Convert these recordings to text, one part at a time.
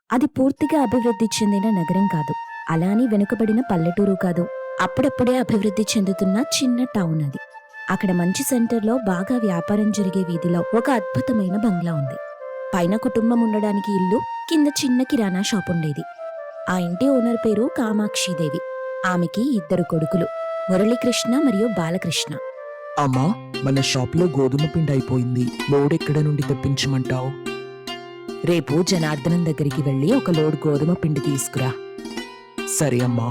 అది పూర్తిగా అభివృద్ధి చెందిన నగరం కాదు, అలాని వెనుకబడిన పల్లెటూరు కాదు. అప్పుడప్పుడే అభివృద్ధి చెందుతున్న చిన్న టౌన్ అది. అక్కడ మంచి సెంటర్లో బాగా వ్యాపారం జరిగే వీధిలో ఒక అద్భుతమైన బంగ్లా ఉంది. పైన కుటుంబం ఉండడానికి ఇల్లు, కింద చిన్న కిరాణా షాప్ ఉండేది. ఆ ఇంటి ఓనర్ పేరు కామాక్షిదేవి. ఆమెకి 2 కొడుకులు, మురళీకృష్ణ మరియు బాలకృష్ణ. అమ్మా, మన షాప్లో గోధుమ పిండి అయిపోయింది. లోడ్ ఎక్కడ నుండి తెప్పించమంటావు? రేపు జనార్దనం దగ్గరికి వెళ్ళి ఒక లోడ్ గోధుమ పిండి తీసుకురా. సరే అమ్మా.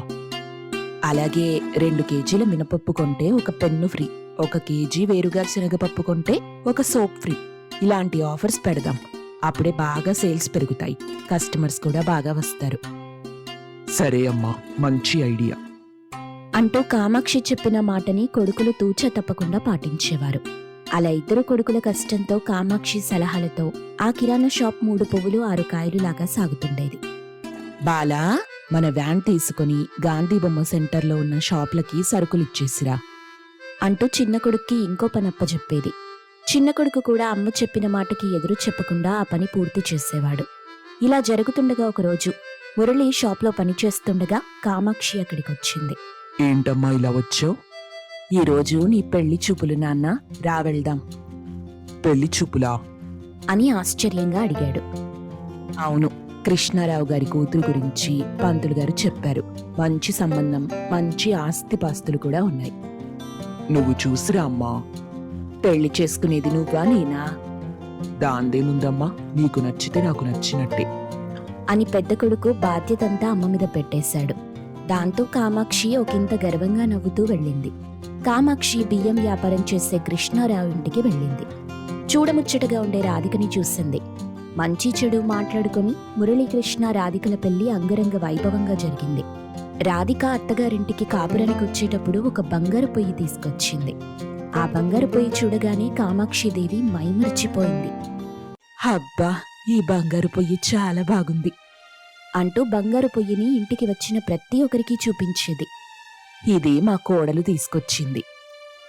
అలాగే 2 కేజీల మినపప్పు కొంటే ఒక పెన్ను ఫ్రీ, 1 కేజీ వేరుగా శనగపప్పు కొంటే ఒక సోప్ ఫ్రీ. ఇలాంటి ఆఫర్స్ పెడదాం. అప్పుడే బాగా సేల్స్ పెరుగుతాయి, కస్టమర్స్ కూడా బాగా వస్తారు సరే అమ్మా, మంచి ఐడియా అంటూ కామాక్షి చెప్పిన మాటని కొడుకులు తూచా తప్పకుండా పాటించేవారు. అలా 2 కొడుకుల కష్టంతో, కామాక్షి సలహాలతో ఆ కిరాణా షాప్ 3 పువ్వులు 6 కాయలు లాగా సాగుతుండేది. బాలా, మన వ్యాన్ తీసుకుని గాంధీ బొమ్మ సెంటర్లో ఉన్న షాప్లకి సరుకులిచ్చేసిరా అంటూ చిన్న కొడుక్కి ఇంకో పని అప్పచెప్పేది. చిన్న కొడుకు కూడా అమ్మ చెప్పిన మాటకి ఎదురు చెప్పకుండా ఆ పని పూర్తి చేసేవాడు. ఇలా జరుగుతుండగా ఒకరోజు మురళి షాప్లో పనిచేస్తుండగా కామాక్షి అక్కడికొచ్చింది. ఏంటమ్మా ఇలా వచ్చావు? ఈరోజు నీ పెళ్లి చూపులు నాన్న, రా వెళ్దాం పెళ్లి చూపులా? అని ఆశ్చర్యంగా అడిగాడు. అవును, కృష్ణారావు గారి కూతురు గురించి పంతులు గారు చెప్పారు. మంచి సంబంధం, మంచి ఆస్తిపాస్తులు కూడా ఉన్నాయి. నువ్వు చూసిరా అమ్మా. పెళ్లి చేసుకునేది నువ్వా నేనా దాందేముందమ్మా, నీకు నచ్చితే నాకు నచ్చినట్టే అని పెద్ద కొడుకు బాధ్యతంతా అమ్మ మీద పెట్టేశాడు. దాంతో కామాక్షి ఒకంత గర్వంగా నవ్వుతూ వెళ్ళింది. కామాక్షి బియ్యం వ్యాపారం చేసే కృష్ణారావు ఇంటికి వెళ్ళింది. చూడముచ్చటగా ఉండే రాధికని చూసింది. మంచి చెడు మాట్లాడుకుని మురళీకృష్ణ రాధికల పెళ్లి అంగరంగ వైభవంగా జరిగింది. రాధిక అత్తగారింటికి కాపురానికి వచ్చేటప్పుడు ఒక బంగారు పొయ్యి తీసుకొచ్చింది. ఆ బంగారు పొయ్యి చూడగానే కామాక్షిదేవి మైమరిచిపోయింది. అబ్బా, ఈ బంగారు పొయ్యి చాలా బాగుంది అంటూ బంగారు పొయ్యిని ఇంటికి వచ్చిన ప్రతి ఒక్కరికి చూపించేది. ఇది మా కోడలు తీసుకొచ్చింది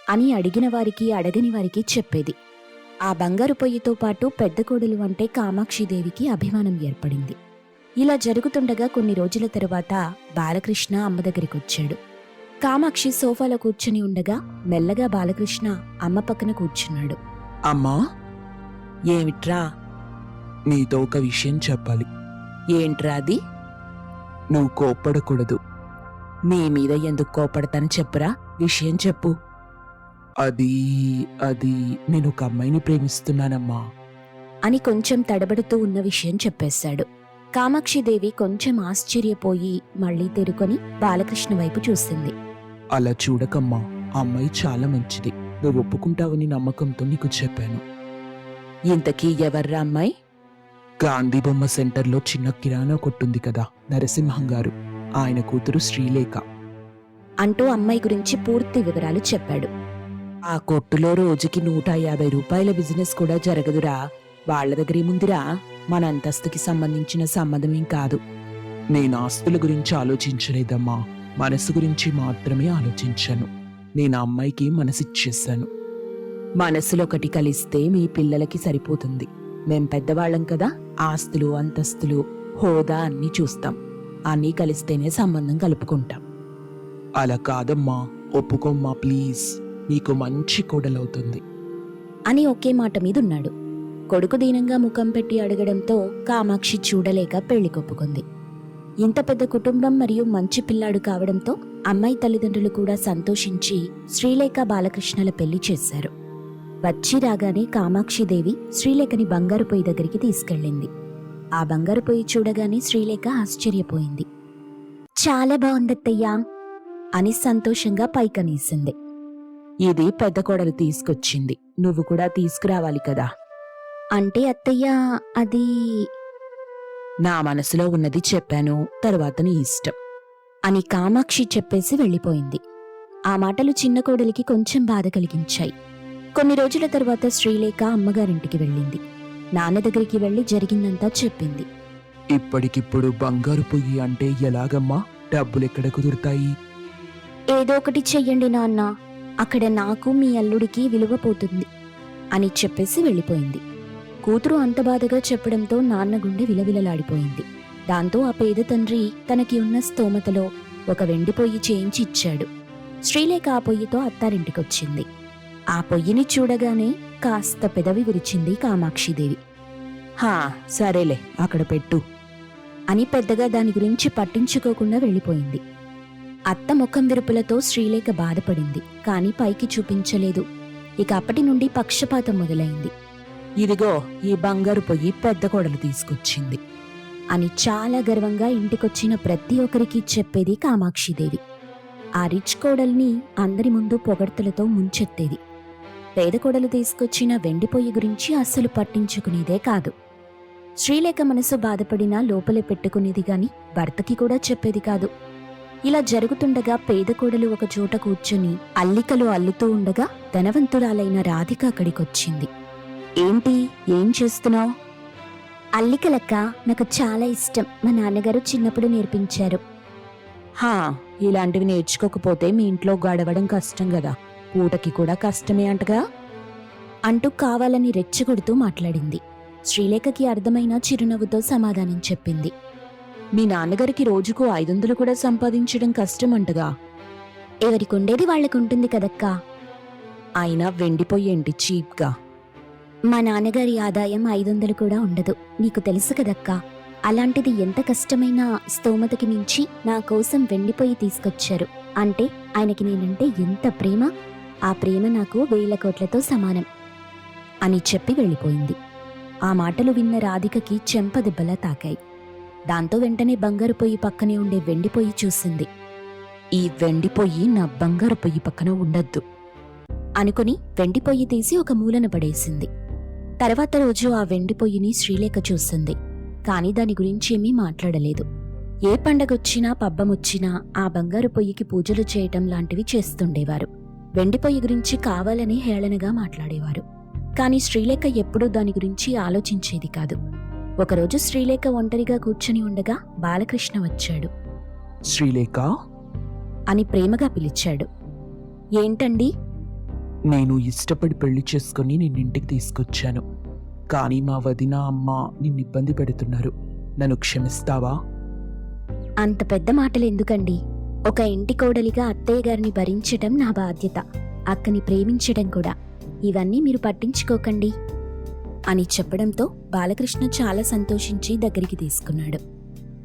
అని అడిగిన వారికి అడగని వారికి చెప్పేది. ఆ బంగారు పొయ్యితో పాటు పెద్ద కోడలు అంటే కామాక్షిదేవికి అభిమానం ఏర్పడింది. ఇలా జరుగుతుండగా కొన్ని రోజుల తరువాత బాలకృష్ణ అమ్మ దగ్గరికొచ్చాడు. కామాక్షి సోఫాలో కూర్చుని ఉండగా మెల్లగా బాలకృష్ణ అమ్మ పక్కన కూర్చున్నాడు. అమ్మా, ఏమిట్రా? నీతో ఒక విషయం చెప్పాలి. ఏంట్రా అది? నువ్వు కోప్పడకూడదు. నీ మీద ఎందుకు కోపడతాను చెప్పురా, విషయం చెప్పు. అది అది నేను ఒక అమ్మాయిని ప్రేమిస్తున్నానమ్మా అని కొంచెం తడబడుతూ ఉన్న విషయం చెప్పేశాడు. కామాక్షిదేవి కొంచెం ఆశ్చర్యపోయి మళ్లీ తెరుకొని బాలకృష్ణ వైపు చూసింది. అలా చూడకమ్మా, ఆ అమ్మాయి చాలా మంచిది. నువ్వు ఒప్పుకుంటావని నమ్మకంతో నీకు చెప్పాను. ఇంతకీ ఎవర్రా అమ్మాయి? గాంధీ బొమ్మ సెంటర్లో చిన్న కిరాణా కొట్టుంది కదా, నరసింహం గారు, ఆయన కూతురు శ్రీలేఖ అంటూ అమ్మాయి గురించి పూర్తి వివరాలు చెప్పాడు. ఆ కొట్టులో రోజుకి 150 రూపాయల బిజినెస్ కూడా జరగదురా. వాళ్ల దగ్గరేముందిరా, మన అంతస్తుకి సంబంధించిన సంబంధమేం కాదు. నేను ఆస్తుల గురించి ఆలోచించలేదమ్మా, మనసు గురించి మాత్రమే ఆలోచించాను. నేను ఆ అమ్మాయికి మనసిచ్చేశాను. మనసులొకటి కలిస్తే మీ పిల్లలకి సరిపోతుంది. మేం పెద్దవాళ్ళం కదా, ఆస్తులు, అంతస్తులు, హోదా అన్నీ చూస్తాం. అన్నీ కలిస్తేనే సంబంధం కలుపుకుంటాం. అలా కాదమ్మా, ఒప్పుకోమ్మా ప్లీజ్, నీకు మంచి కోడలవుతుంది అని ఒకే మాట మీదున్నాడు. కొడుకు దీనంగా ముఖం పెట్టి అడగడంతో కామాక్షి చూడలేక పెళ్లి కొప్పుకుంది. ఇంత పెద్ద కుటుంబం మరియు మంచి పిల్లాడు కావడంతో అమ్మాయి తల్లిదండ్రులు కూడా సంతోషించి శ్రీలేఖ బాలకృష్ణల పెళ్లి చేశారు. వచ్చి రాగానే కామాక్షిదేవి శ్రీలేఖని బంగారు పొయ్యి దగ్గరికి తీసుకెళ్ళింది. ఆ బంగారు పొయ్యి చూడగానే శ్రీలేఖ ఆశ్చర్యపోయింది. చాలా బాగుందత్తయ్యా అని సంతోషంగా పైకనేసింది. ఇది పెద్ద కోడలు తీసుకొచ్చింది, నువ్వు కూడా తీసుకురావాలి కదా. అంటే అత్తయ్య, అది నా మనసులో ఉన్నది చెప్పాను, తరువాత నీ ఇష్టం అని కామాక్షి చెప్పేసి వెళ్ళిపోయింది. ఆ మాటలు చిన్న కోడలికి కొంచెం బాధ కలిగించాయి. కొన్ని రోజుల తరువాత శ్రీలేఖ అమ్మగారింటికి వెళ్ళింది. నాన్న దగ్గరికి వెళ్లి జరిగిందంతా చెప్పింది. ఇప్పటికిప్పుడు బంగారు పొయ్యి అంటే ఎలాగమ్మా? డబ్బులెక్కడ కుదురుతాయి? ఏదో ఒకటి చెయ్యండి నాన్న, అక్కడ నాకు మీ అల్లుడికి విలువ పోతుంది అని చెప్పేసి వెళ్ళిపోయింది. కూతురు అంత బాధగా చెప్పడంతో నాన్న గుండె విలవిలలాడిపోయింది. దాంతో ఆ పేద తండ్రి తనకి ఉన్న స్తోమతలో ఒక వెండి పొయ్యి చేయించి ఇచ్చాడు. శ్రీలేఖ ఆ పొయ్యితో అత్తారింటికొచ్చింది. ఆ పొయ్యిని చూడగానే కాస్త పెదవి విరిచింది కామాక్షిదేవి. హా, సరేలే, అక్కడ పెట్టు అని పెద్దగా దాని గురించి పట్టించుకోకుండా వెళ్ళిపోయింది. అత్త ముఖం విరుపులతో శ్రీలేఖ బాధపడింది, కాని పైకి చూపించలేదు. ఇక అప్పటి నుండి పక్షపాతం మొదలైంది. ఇదిగో ఈ బంగారు పొయ్యి పెద్ద కోడలు తీసుకొచ్చింది అని చాలా గర్వంగా ఇంటికొచ్చిన ప్రతి ఒక్కరికి చెప్పేది కామాక్షిదేవి. ఆ రిచ్ కోడల్ని అందరి ముందు పొగడ్తలతో ముంచెత్తేది. పేద కోడలు తీసుకొచ్చిన వెండి పొయ్యి గురించి అస్సలు పట్టించుకునేదే కాదు. శ్రీలేఖ మనసు బాధపడినా లోపలే పెట్టుకునేది గాని భర్తకి కూడా చెప్పేది కాదు. ఇలా జరుగుతుండగా పేద కోడలు ఒక చోట కూర్చుని అల్లికలు అల్లుతూ ఉండగా ధనవంతురాలైన రాధిక అక్కడికొచ్చింది. ఏంటి, ఏం చేస్తున్నావు? అల్లికలక్క, నాకు చాలా ఇష్టం. మా నాన్నగారు చిన్నప్పుడు నేర్పించారు. హా, ఇలాంటివి నేర్చుకోకపోతే మీ ఇంట్లో గడవడం కష్టం కదా, పూటకి కూడా కష్టమే అంటగా అంటూ కావాలని రెచ్చగొడుతూ మాట్లాడింది. శ్రీలేఖకి అర్థమైన చిరునవ్వుతో సమాధానం చెప్పింది. మీ నాన్నగారికి రోజుకు 500 కూడా సంపాదించడం కష్టమంటగా. ఎవరికుండేది వాళ్ళకుంటుంది కదక్కా. అయినా వెండిపోయేంటి చీప్గా. మా నాన్నగారి ఆదాయం 500 కూడా ఉండదు, నీకు తెలుసు కదక్కా. అలాంటిది ఎంత కష్టమైనా స్తోమతకి మించి నా కోసం వెండిపోయి తీసుకొచ్చారు. అంటే ఆయనకి నేనంటే ఎంత ప్రేమ, ఆ ప్రేమ నాకు 1000 కోట్లతో సమానం అని చెప్పి వెళ్ళిపోయింది. ఆ మాటలు విన్న రాధికకి చెంపదెబ్బలా తాకాయి. దాంతో వెంటనే బంగారు పొయ్యి పక్కనే ఉండే వెండి పొయ్యి చూసింది. ఈ వెండి పొయ్యి నా బంగారు పొయ్యి పక్కన ఉండద్దు అనుకుని వెండి పొయ్యి తీసి ఒక మూలన పడేసింది. తర్వాత రోజు ఆ వెండి పొయ్యిని శ్రీలేఖ చూసింది, కాని దాని గురించేమీ మాట్లాడలేదు. ఏ పండగొచ్చినా పబ్బమొచ్చినా ఆ బంగారు పొయ్యికి పూజలు చేయటం లాంటివి చేస్తుండేవారు. వెండి పొయ్యి గురించి కావాలని హేళనగా మాట్లాడేవారు. కాని శ్రీలేఖ ఎప్పుడూ దాని గురించి ఆలోచించేది కాదు. ఒకరోజు శ్రీలేఖ ఒంటరిగా కూర్చుని ఉండగా బాలకృష్ణ వచ్చాడు. శ్రీలేఖ అని ప్రేమగా పిలిచాడు. ఏంటండి? నేను ఇష్టపడి పెళ్లి చేసుకుని నిన్నింటికి తీసుకొచ్చాను, కానీ మా వదిన అమ్మ నిన్నిబ్బంది పెడుతున్నారు. నన్ను క్షమిస్తావా? అంత పెద్ద మాటలు ఎందుకండి? ఒక ఇంటి కోడలిగా అత్తయ్య గారిని భరించటం నా బాధ్యత, అక్కని ప్రేమించడం కూడా. ఇవన్నీ మీరు పట్టించుకోకండి అని చెప్పడంతో బాలకృష్ణ చాలా సంతోషించి దగ్గరికి తీసుకున్నాడు.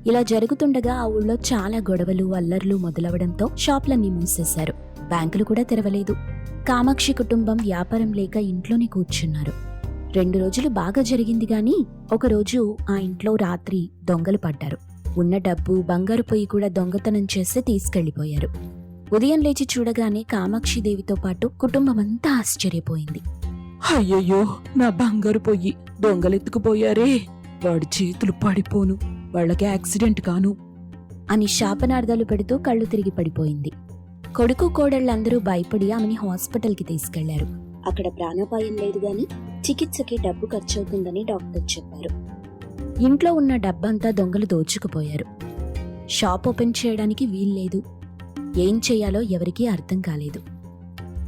ఇలా జరుగుతుండగా ఆ ఊళ్ళో చాలా గొడవలు అల్లర్లు మొదలవడంతో షాప్లన్నీ మూసేశారు, బ్యాంకులు కూడా తెరవలేదు. కామాక్షి కుటుంబం వ్యాపారం లేక ఇంట్లోనే కూర్చున్నారు. 2 రోజులు బాగా జరిగింది గాని ఒకరోజు ఆ ఇంట్లో రాత్రి దొంగలు పడ్డారు. ఉన్న డబ్బు బంగారు పొయ్యి కూడా దొంగతనం చేసి తీసుకెళ్లిపోయారు. ఉదయం లేచి చూడగానే కామాక్షిదేవితో పాటు కుటుంబమంతా ఆశ్చర్యపోయింది. అయ్యయ్యో, నా బంగారు పొయ్యి దొంగలెత్తుకుపోయారే, వాడి చేతులు పడిపోను, వాళ్ళకి యాక్సిడెంట్ కాను అని శాపనార్థాలు పెడుతూ కళ్ళు తిరిగి పడిపోయింది. కొడుకు కోడళ్లందరూ భయపడి ఆమెని హాస్పిటల్కి తీసుకెళ్లారు. అక్కడ ప్రాణాపాయం లేదు గాని చికిత్సకి డబ్బు ఖర్చవుతుందని డాక్టర్ చెప్పారు. ఇంట్లో ఉన్న డబ్బంతా దొంగలు దోచుకుపోయారు. షాప్ ఓపెన్ చేయడానికి వీల్లేదు. ఏం చేయాలో ఎవరికీ అర్థం కాలేదు.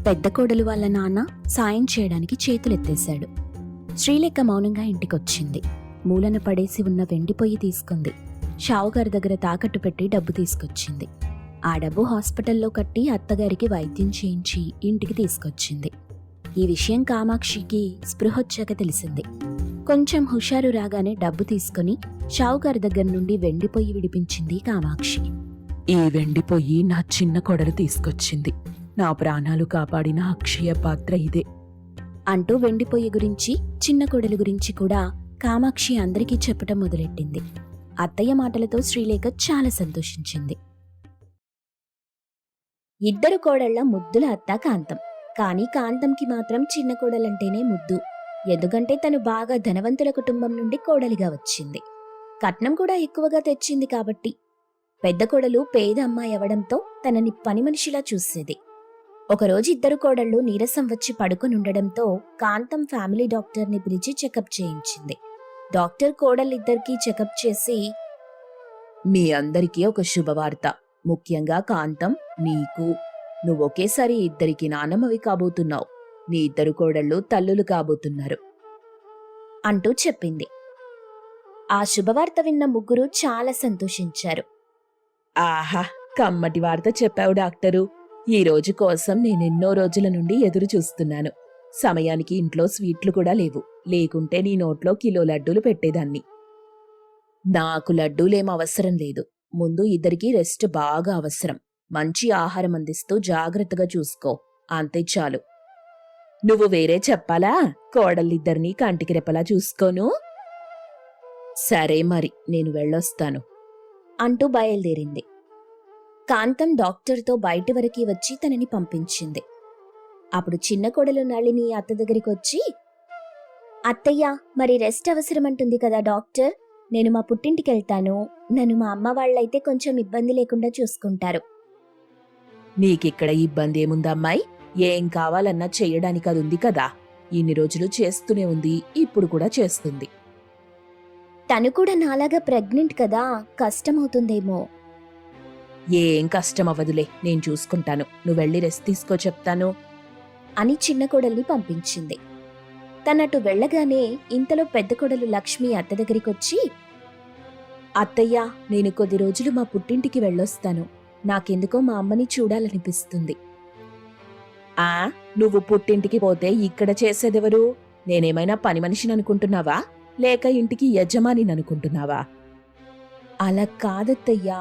పెద్ద కోడలు వాళ్ళ నాన్న సాయం చేయడానికి చేతులెత్తేశాడు. శ్రీలేఖ మౌనంగా ఇంటికొచ్చింది. మూలన పడేసి ఉన్న వెండి పొయ్యి తీసుకుంది. షావుగారి దగ్గర తాకట్టు పెట్టి డబ్బు తీసుకొచ్చింది. ఆ డబ్బు హాస్పిటల్లో కట్టి అత్తగారికి వైద్యం చేయించి ఇంటికి తీసుకొచ్చింది. ఈ విషయం కామాక్షికి స్పృహొచ్చాక తెలిసింది. కొంచెం హుషారు రాగానే డబ్బు తీసుకుని షావుగారి దగ్గర నుండి వెండి పొయ్యి విడిపించింది కామాక్షి. ఈ వెండి పొయ్యి నా చిన్న కొడలు తీసుకొచ్చింది, నా ప్రాణాలు కాపాడిన అక్షయ పాత్ర ఇదే అంటూ వెండి పొయ్యి గురించి చిన్న కొడలు గురించి కూడా కామాక్షి అందరికీ చెప్పటం మొదలెట్టింది. అత్తయ్య మాటలతో శ్రీలేఖ చాలా సంతోషించింది. ఇద్దరు కోడళ్ల ముద్దుల అత్త కాంతం. కానీ కాంతంకి మాత్రం చిన్న కోడలంటేనే ముద్దు. ఎందుకంటే తను బాగా ధనవంతుల కుటుంబం నుండి కోడలిగా వచ్చింది. కట్నం కూడా ఎక్కువగా తెచ్చింది కాబట్టి. పెద్ద కోడలు పేద అమ్మాయి అవడంతో తనని పని మనిషిలా చూసేది. ఒకరోజు ఇద్దరు కోడళ్లు నీరసం వచ్చి పడుకునుండడంతో కాంతం ఫ్యామిలీ డాక్టర్ని పిలిచి చెకప్ చేయించింది. డాక్టర్ కోడళ్ళిద్దరికీ చెకప్ చేసి, మీ అందరికీ ఒక శుభవార్త, ముఖ్యంగా కాంతం నీకు. నువ్వొకేసారి ఇద్దరికి నానమ్మవి కాబోతున్నావు. నీ ఇద్దరు కోడళ్ళు తల్లులు కాబోతున్నారు అంటూ చెప్పింది. ఆ శుభవార్త విన్న ముగ్గురు చాలా సంతోషించారు. ఆహా, కమ్మటి వార్త చెప్పావు డాక్టరు. ఈ రోజు కోసం నేనెన్నో రోజుల నుండి ఎదురు చూస్తున్నాను. సమయానికి ఇంట్లో స్వీట్లు కూడా లేవు. లేకుంటే నీ నోట్లో కిలో లడ్డూలు పెట్టేదాన్ని. నాకు లడ్డూలేం అవసరం లేదు. ముందు ఇద్దరికీ రెస్ట్ బాగా అవసరం. మంచి ఆహారం అందిస్తూ జాగ్రత్తగా చూసుకో. అంతే చాలు. నువ్వు వేరే చెప్పాలా? కోడళ్ళిద్దరినీ కంటికి రెప్పలా చూసుకోను. సరే మరి, నేను వెళ్ళొస్తాను అంటూ బయలుదేరింది. కాంతం డాక్టర్తో బయటి వరకు వచ్చి తనని పంపించింది. అప్పుడు చిన్న కోడలు నళిని అత్త దగ్గరికి వచ్చి, అత్తయ్య, మరి రెస్ట్ అవసరమంటుంది కదా డాక్టర్. నేను మా పుట్టింటికెళ్తాను. నన్ను మా అమ్మ వాళ్ళైతే కొంచెం ఇబ్బంది లేకుండా చూసుకుంటారు. నీకిక్కడ ఇబ్బంది ఏముందమ్మాయి? ఏం కావాలన్నా చెయ్యడానికి అది ఉంది కదా. ఇన్ని రోజులు చేస్తూనే ఉంది, ఇప్పుడు కూడా చేస్తుంది. తను కూడా నాలాగా ప్రెగ్నెంట్ కదా, కష్టమవుతుందేమో. ఏం కష్టం అవ్వదులే, నేను చూసుకుంటాను. నువ్వు వెళ్ళి రెస్ట్ తీసుకో చెప్తాను అని చిన్న కోడల్ని పంపించింది. తనటు వెళ్ళగానే ఇంతలో పెద్ద కోడలు లక్ష్మి అత్త దగ్గరికొచ్చి, అత్తయ్య, నేను కొద్ది రోజులు మా పుట్టింటికి వెళ్ళొస్తాను. నాకెందుకో మా అమ్మని చూడాలనిపిస్తుంది. ఆ, నువ్వు పుట్టింటికి పోతే ఇక్కడ చేసేదెవరు? నేనేమైనా పని మనిషిని అనుకుంటున్నావా, లేక ఇంటికి యజమానిని అనుకుంటున్నావా? అలా కాదత్తయ్యా,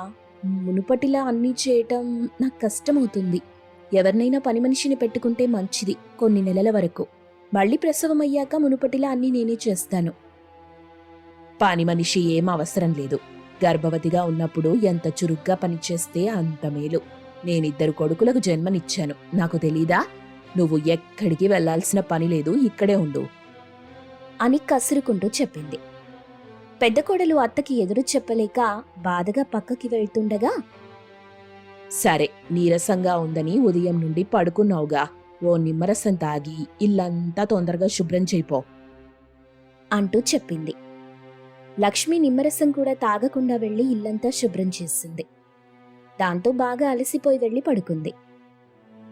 మునుపటిలా అన్నీ చేయటం నాకు కష్టమవుతుంది. ఎవరినైనా పని మనిషిని పెట్టుకుంటే మంచిది కొన్ని నెలల వరకు. మళ్ళీ ప్రసవం అయ్యాక మునుపటిలా అన్నీ నేనే చేస్తాను. పని మనిషి ఏం అవసరం లేదు. గర్భవతిగా ఉన్నప్పుడు ఎంత చురుగ్గా పనిచేస్తే అంత మేలు. నేనిద్దరు కొడుకులకు జన్మనిచ్చాను, నాకు తెలీదా? నువ్వు ఎక్కడికి వెళ్లాల్సిన పని లేదు, ఇక్కడే ఉండు అని కసురుకుంటూ చెప్పింది. పెద్ద కోడలు అత్తకి ఎదురు చెప్పలేక బాధగా పక్కకి వెళ్తుండగా, సరే, నీరసంగా ఉందని ఉదయం నుండి పడుకున్నావుగా, ఓ నిమ్మరసం తాగి ఇల్లంతా తొందరగా శుభ్రం చేయిపో అంటూ చెప్పింది. లక్ష్మి నిమ్మరసం కూడా తాగకుండా వెళ్లి ఇల్లంతా శుభ్రం చేసింది. దాంతో బాగా అలసిపోయి వెళ్లి పడుకుంది.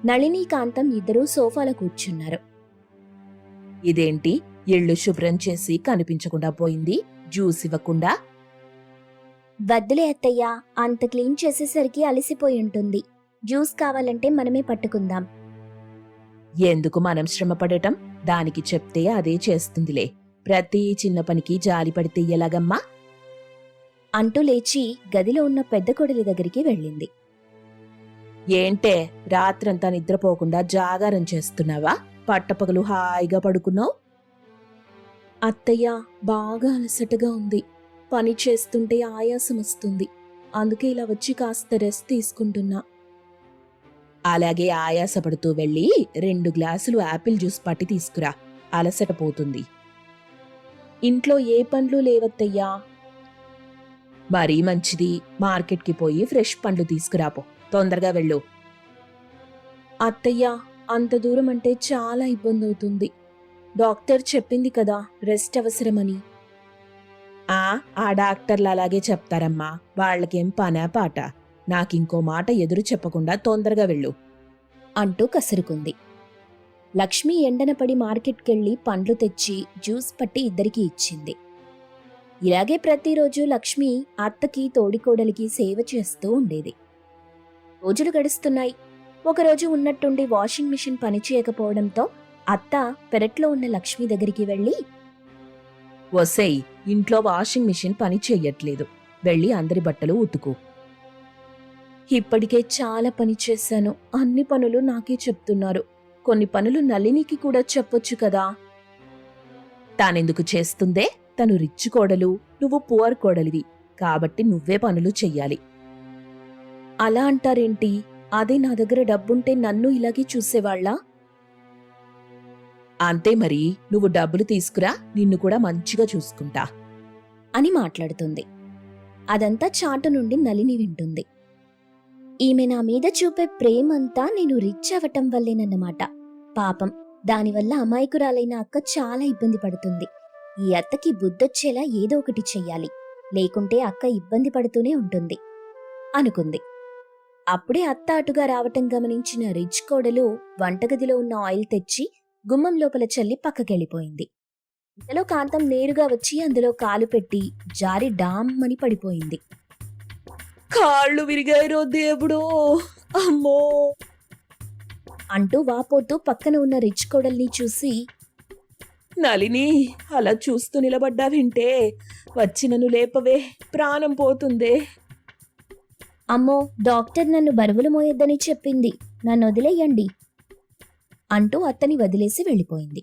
నళిని, కాంతం ఇద్దరూ సోఫాలో కూర్చున్నారు. ఇదేంటి, ఇళ్ళు శుభ్రం చేసి కనిపించకుండా పోయింది, జ్యూస్ ఇవ్వకుండా? వద్దులే అత్తయ్యా, అంత క్లీన్ చేసేసరికి అలసిపోయి ఉంటుంది. జ్యూస్ కావాలంటే మనమే పట్టుకుందాం. ఎందుకు మనం శ్రమ పడటం? దానికి చెప్తే అదే చేస్తుందిలే. ప్రతి చిన్న పనికి జాలి పడితే ఎలాగమ్మా? అంటూ లేచి గదిలో ఉన్న పెద్ద కొడలి దగ్గరికి వెళ్ళింది. ఏంటే, రాత్రంతా నిద్రపోకుండా జాగారం చేస్తున్నావా? పట్టపగలు హాయిగా పడుకున్నావు? అత్తయ్య, బాగా అలసటగా ఉంది. పని చేస్తుంటే ఆయాసం వస్తుంది. అందుకే ఇలా వచ్చి కాస్త రెస్ట్ తీసుకుంటున్నా. అలాగే ఆయాసపడుతూ వెళ్ళి 2 గ్లాసులు యాపిల్ జ్యూస్ పట్టి తీసుకురా, అలసట పోతుంది. ఇంట్లో ఏ పండ్లు లేవత్తయ్యా. మరీ మంచిది, మార్కెట్కి పోయి ఫ్రెష్ పండ్లు తీసుకురాపో, తొందరగా వెళ్ళు. అత్తయ్య, అంత దూరం అంటే చాలా ఇబ్బంది అవుతుంది. డాక్టర్ చెప్పింది కదా రెస్ట్ అవసరమని. ఆ డాక్టర్లు అలాగే చెప్తారమ్మా, వాళ్ళకేం పనా పాట. నాకింకో మాట ఎదురు చెప్పకుండా తొందరగా వెళ్ళు అంటూ కసురుకుంది. లక్ష్మి ఎండన పడి మార్కెట్కెళ్లి పండ్లు తెచ్చి జ్యూస్ పట్టి ఇద్దరికీ ఇచ్చింది. ఇలాగే ప్రతిరోజు లక్ష్మి అత్తకి తోడికోడలికి సేవ చేస్తూ ఉండేది. రోజులు గడుస్తున్నాయి. ఒకరోజు ఉన్నట్టుండి వాషింగ్ మిషన్ పనిచేయకపోవడంతో అత్త పెరట్లో ఉన్న లక్ష్మి దగ్గరికి వెళ్లి, ఒసేయ్, ఇంట్లో వాషింగ్ మిషన్ పని చెయ్యట్లేదు, వెళ్ళి అందరి బట్టలు ఉతుకు. ఇప్పటికే చాలా పని చేశాను. అన్ని పనులు నాకే చెప్తున్నారు. కొన్ని పనులు నళినికి కూడా చెప్పొచ్చు కదా. తానెందుకు చేస్తుందే? తను రిచ్ కోడలు, నువ్వు పువర్ కోడలివి, కాబట్టి నువ్వే పనులు చెయ్యాలి. అలా అంటారేంటి? అదే నా దగ్గర డబ్బుంటే నన్ను ఇలాగే చూసేవాళ్ళా? అంతే మరి, నువ్వు డబ్బులు తీసుకురా, నిన్ను కూడా మంచిగా చూసుకుంటా అని మాట్లాడుతుంది. అదంతా చాటు నుండి నళిని వింటుంది. ఈమె నా మీద చూపే ప్రేమంతా నేను రిచ్ అవటం వల్లేనన్నమాట. పాపం, దానివల్ల అమాయకురాలైన అక్క చాలా ఇబ్బంది పడుతుంది. ఈ అత్తకి బుద్ధొచ్చేలా ఏదో ఒకటి చెయ్యాలి, లేకుంటే అక్క ఇబ్బంది పడుతూనే ఉంటుంది అనుకుంది. అప్పుడే అత్త అటుగా రావటం గమనించిన రిచ్ కోడలు వంటగదిలో ఉన్న ఆయిల్ తెచ్చి గుమ్మం లోపల చల్లి పక్కకెళ్ళిపోయింది. ఇంతలో కాంతం నేరుగా వచ్చి అందులో కాలు పెట్టి జారి డామ్మని పడిపోయింది. కాళ్ళు విరిగాయిరో దేవుడో, అమ్మో అంటూ వాపోతూ పక్కన ఉన్న రిచ్ కోడల్ని చూసి, నలిని అలా చూస్తూ నిలబడ్డావింటే వచ్చి నన్ను లేపవే, ప్రాణం పోతుందే. అమ్మో, డాక్టర్ నన్ను బరువులు మోయొద్దని చెప్పింది, నన్ను వదిలేయండి అంటూ అత్తని వదిలేసి వెళ్ళిపోయింది.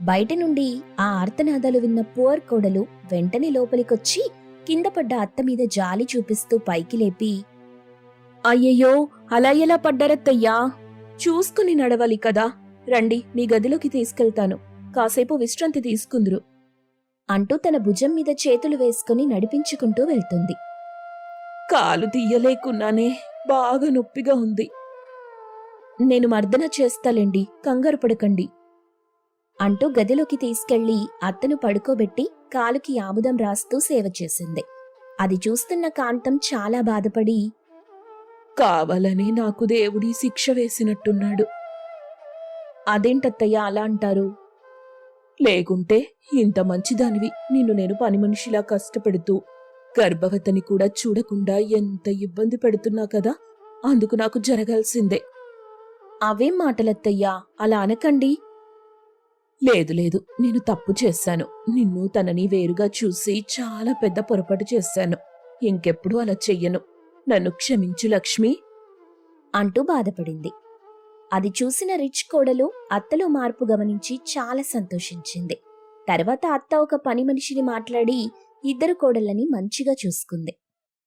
బయట నుండి ఆ ఆర్తనాదాలు విన్న పువర్ కోడలు వెంటనే లోపలికొచ్చి కింద పడ్డ అత్త మీద జాలి చూపిస్తూ పైకి లేపి, అయ్యయ్యో, అలా ఎలా పడ్డారత్తయ్యా? చూసుకుని నడవాలి కదా. రండి, మీ గదిలోకి తీసుకెళ్తాను, కాసేపు విశ్రాంతి తీసుకుందురు అంటూ తన భుజం మీద చేతులు వేసుకుని నడిపించుకుంటూ వెళ్తుంది. కాలు తీయలేకున్నానే, బాగా నొప్పిగా ఉంది. నేను మర్దన చేస్తాలేండి, కంగారు పడకండి అంటూ గదిలోకి తీసుకెళ్లి అత్తను పడుకోబెట్టి కాలుకి ఆముదం రాస్తూ సేవ చేసింది. అది చూస్తున్న కాంతం చాలా బాధపడి, కావాలని నాకు దేవుడి శిక్ష వేసినట్టున్నాడు. అదేంటత్తయ్య అలా అంటారు? లేకుంటే ఇంత మంచిదానివి నిన్ను నేను పని మనిషిలా కష్టపెడుతూ గర్భవతిని కూడా చూడకుండా ఎంత ఇబ్బంది పెడుతున్నా కదా, అందుకు నాకు జరగాల్సిందే. అవేం మాటలత్తయ్యా, అలా అనకండి. లేదు లేదు, నేను తప్పు చేశాను. నిన్ను తనని వేరుగా చూసి చాలా పెద్ద పొరపాటు చేశాను. ఇంకెప్పుడు అలా చెయ్యను. నన్ను క్షమించు లక్ష్మి అంటూ బాధపడింది. అది చూసిన రిచ్ కోడలు అత్తలో మార్పు గమనించి చాలా సంతోషించింది. తర్వాత అత్త ఒక పని మనిషిని మాట్లాడి ఇద్దరు కోడళ్ళని మంచిగా చూసుకుంది.